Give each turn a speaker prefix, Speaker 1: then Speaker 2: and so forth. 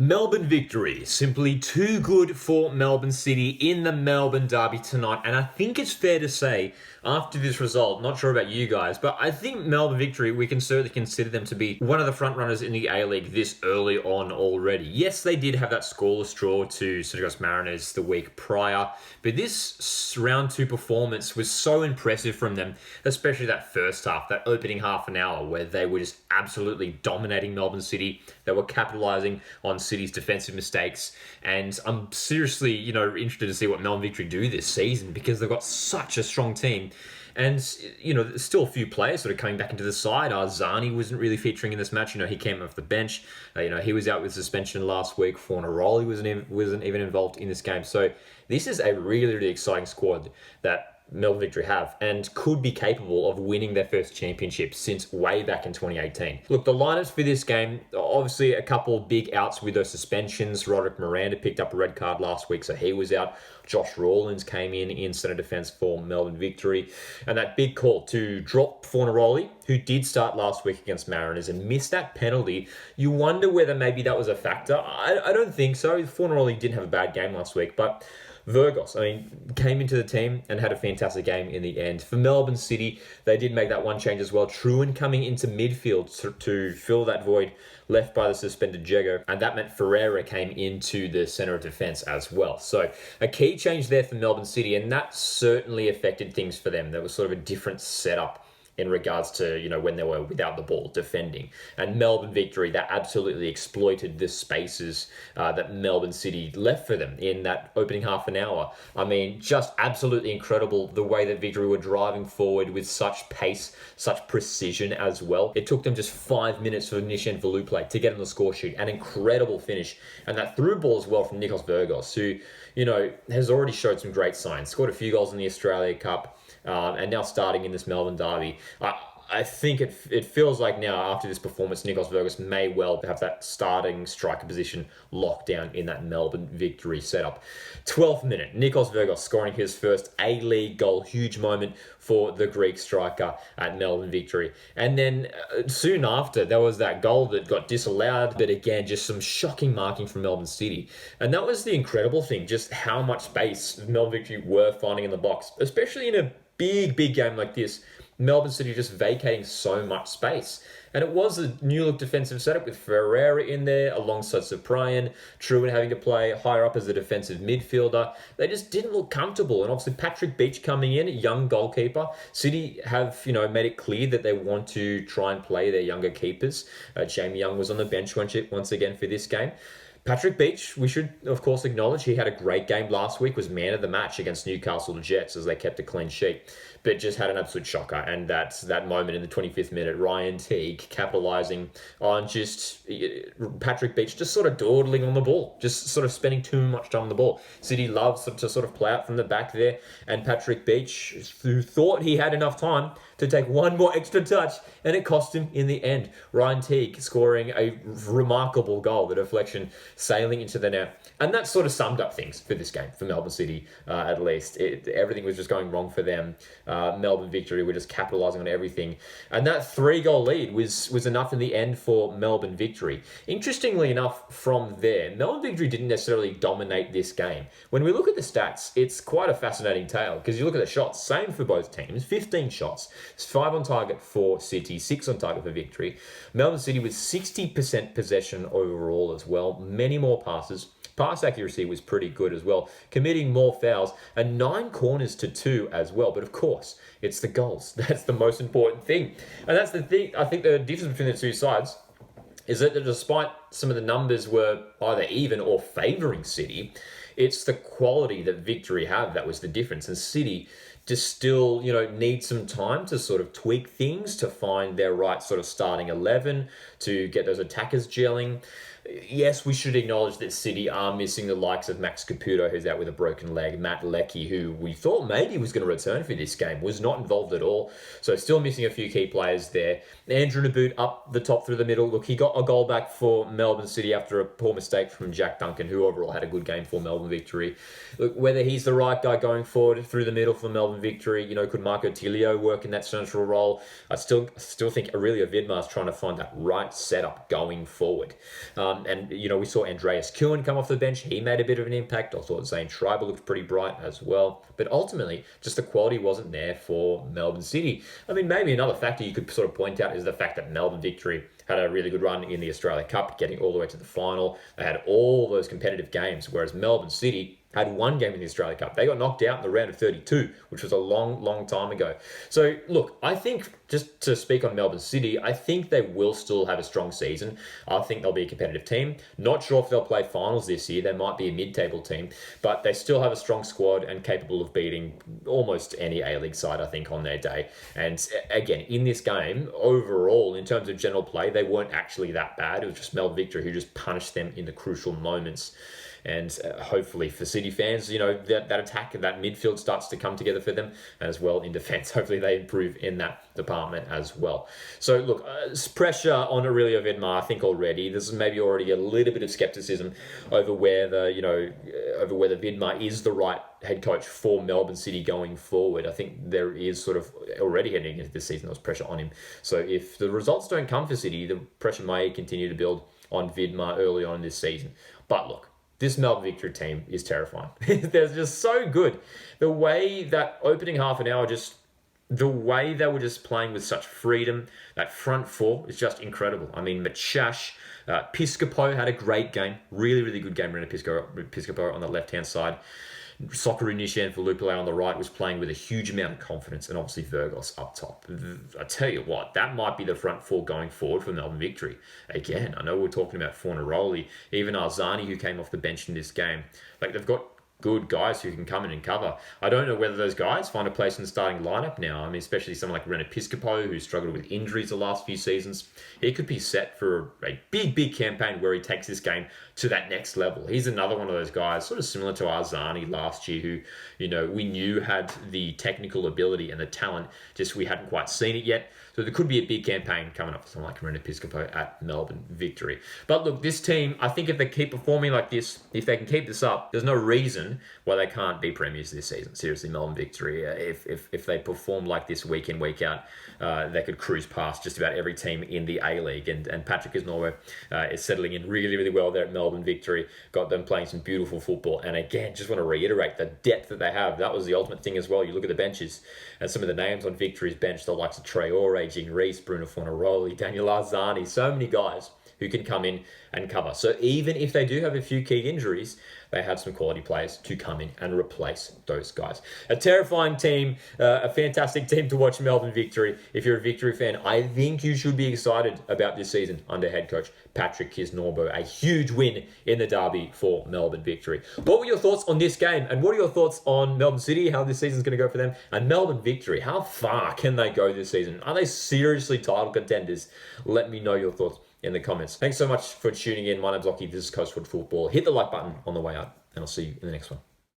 Speaker 1: Melbourne Victory, simply too good for Melbourne City in the Melbourne Derby tonight. And I think it's fair to say, after this result, not sure about you guys, but I think Melbourne Victory, we can certainly consider them to be one of the front runners in the A-League this early on already. Yes, they did have that scoreless draw to Central Coast Mariners the week prior, but this round two performance was so impressive from them, especially that first half, that opening half an hour where they were just absolutely dominating Melbourne City. They were capitalising on City's defensive mistakes, and I'm seriously, interested to see what Melbourne Victory do this season because they've got such a strong team. And, there's still a few players sort of coming back into the side. Zani wasn't really featuring in this match. He came off the bench. He was out with suspension last week. Fornaroli wasn't even involved in this game. So this is a really, really exciting squad that Melbourne Victory have and could be capable of winning their first championship since way back in 2018. Look, the lineups for this game, obviously a couple of big outs with those suspensions. Roderick Miranda picked up a red card last week, so he was out. Josh Rawlins came in centre defence for Melbourne Victory. And that big call to drop Fornaroli, who did start last week against Mariners and missed that penalty. You wonder whether maybe that was a factor. I don't think so. Fornaroli didn't have a bad game last week, but Virgos, came into the team and had a fantastic game in the end. For Melbourne City, they did make that one change as well. Truan coming into midfield to fill that void left by the suspended Jego, and that meant Ferreira came into the centre of defence as well. So a key change there for Melbourne City, and that certainly affected things for them. There was sort of a different setup in regards to, when they were without the ball defending. And Melbourne Victory, that absolutely exploited the spaces that Melbourne City left for them in that opening half an hour. Just absolutely incredible the way that Victory were driving forward with such pace, such precision as well. It took them just 5 minutes for Nishan Veluplay to get on the score sheet. An incredible finish. And that through ball as well from Nikos Virgos, who, has already showed some great signs. Scored a few goals in the Australia Cup. And now starting in this Melbourne Derby. I think it feels like now after this performance, Nikos Virgos may well have that starting striker position locked down in that Melbourne Victory setup. 12th minute, Nikos Virgos scoring his first A-League goal. Huge moment for the Greek striker at Melbourne Victory. And then soon after, there was that goal that got disallowed. But again, just some shocking marking from Melbourne City. And that was the incredible thing, just how much space Melbourne Victory were finding in the box, especially in a big game like this. Melbourne City just vacating so much space. And it was a new look defensive setup with Ferreira in there alongside Cyprian, Truan having to play higher up as a defensive midfielder. They just didn't look comfortable. And obviously Patrick Beach coming in, a young goalkeeper. City have, made it clear that they want to try and play their younger keepers. Jamie Young was on the bench once again for this game. Patrick Beach, we should, of course, acknowledge he had a great game last week, was man of the match against Newcastle Jets as they kept a clean sheet, but just had an absolute shocker. And that's that moment in the 25th minute, Ryan Teague capitalising on just Patrick Beach just sort of dawdling on the ball, just sort of spending too much time on the ball. City loves to sort of play out from the back there, and Patrick Beach, who thought he had enough time to take one more extra touch, and it cost him in the end. Ryan Teague scoring a remarkable goal, the deflection sailing into the net. And that sort of summed up things for this game, for Melbourne City, at least. Everything was just going wrong for them. Melbourne Victory were just capitalising on everything. And that 3-goal lead was enough in the end for Melbourne Victory. Interestingly enough, from there, Melbourne Victory didn't necessarily dominate this game. When we look at the stats, it's quite a fascinating tale, because you look at the shots, same for both teams, 15 shots. 5 on target for City, 6 on target for Victory. Melbourne City with 60% possession overall as well. Many more passes. Pass accuracy was pretty good as well. Committing more fouls and 9 corners to 2 as well. But of course, it's the goals. That's the most important thing. And that's the thing. I think the difference between the two sides is that despite some of the numbers were either even or favouring City, it's the quality that Victory have that was the difference. And City just still, need some time to sort of tweak things, to find their right sort of starting 11, to get those attackers gelling. Yes, we should acknowledge that City are missing the likes of Max Caputo, who's out with a broken leg, Matt Leckie, who we thought maybe was going to return for this game, was not involved at all. So still missing a few key players there. Andrew Naboot up the top through the middle. Look, he got a goal back for Melbourne City after a poor mistake from Jack Duncan, who overall had a good game for Melbourne Victory. Look, whether he's the right guy going forward through the middle for Melbourne Victory, could Marco Tilio work in that central role? I still think Aurelio Vidmar's trying to find that right setup going forward. And, we saw Andreas Kuhn come off the bench. He made a bit of an impact. I thought Zane Schreiber looked pretty bright as well. But ultimately, just the quality wasn't there for Melbourne City. I mean, maybe another factor you could sort of point out is the fact that Melbourne Victory had a really good run in the Australia Cup, getting all the way to the final. They had all those competitive games, whereas Melbourne City had one game in the Australia Cup. They got knocked out in the round of 32, which was a long, long time ago. So, look, I think, just to speak on Melbourne City, I think they will still have a strong season. I think they'll be a competitive team. Not sure if they'll play finals this year. They might be a mid-table team, but they still have a strong squad and capable of beating almost any A-League side, I think, on their day. And again, in this game, overall, in terms of general play, they weren't actually that bad. It was just Melbourne Victory who just punished them in the crucial moments. And hopefully for City fans, that attack, that midfield starts to come together for them, as well in defence. Hopefully they improve in that department as well. So look, pressure on Aurelio Vidmar, I think already. There's maybe already a little bit of scepticism over whether Vidmar is the right head coach for Melbourne City going forward. I think there is sort of already heading into this season, there was pressure on him. So if the results don't come for City, the pressure may continue to build on Vidmar early on in this season. But look, this Melbourne Victory team is terrifying. They're just so good. The way that opening half an hour, the way they were just playing with such freedom, that front four is just incredible. I mean, Machash, Piscopo had a great game. Really, really good game, Rena Piscopo on the left-hand side. Socceroo Nishan for Lupulai on the right was playing with a huge amount of confidence, and obviously Virgos up top. I tell you what, that might be the front four going forward for Melbourne Victory. Again, I know we're talking about Fornaroli, even Arzani, who came off the bench in this game. Like, they've got good guys who can come in and cover. I don't know whether those guys find a place in the starting lineup now. I mean, especially someone like Rena Piscopo, who struggled with injuries the last few seasons. He could be set for a big, big campaign where he takes this game to that next level. He's another one of those guys, sort of similar to Arzani last year, who, we knew had the technical ability and the talent, just we hadn't quite seen it yet. So there could be a big campaign coming up for someone like Rena Piscopo at Melbourne Victory. But look, this team, I think if they keep performing like this, if they can keep this up, there's no reason why they can't be premiers this season. Seriously, Melbourne Victory, if they perform like this week in, week out, they could cruise past just about every team in the A-League. And Patrick Isnorbo is settling in really, really well there at Melbourne Victory. Got them playing some beautiful football. And again, just want to reiterate the depth that they have. That was the ultimate thing as well. You look at the benches and some of the names on Victory's bench, the likes of Traore, Jean Rees, Bruno Fornaroli, Daniel Arzani, so many guys who can come in and cover. So even if they do have a few key injuries, they have some quality players to come in and replace those guys. A terrifying team, a fantastic team to watch, Melbourne Victory. If you're a Victory fan, I think you should be excited about this season under head coach Patrick Kisnorbo. A huge win in the Derby for Melbourne Victory. What were your thoughts on this game? And what are your thoughts on Melbourne City, how this season's going to go for them? And Melbourne Victory, how far can they go this season? Are they seriously title contenders? Let me know your thoughts in the comments. Thanks so much for tuning in. My name's Lockie. This is Coastwood Football. Hit the like button on the way out, and I'll see you in the next one.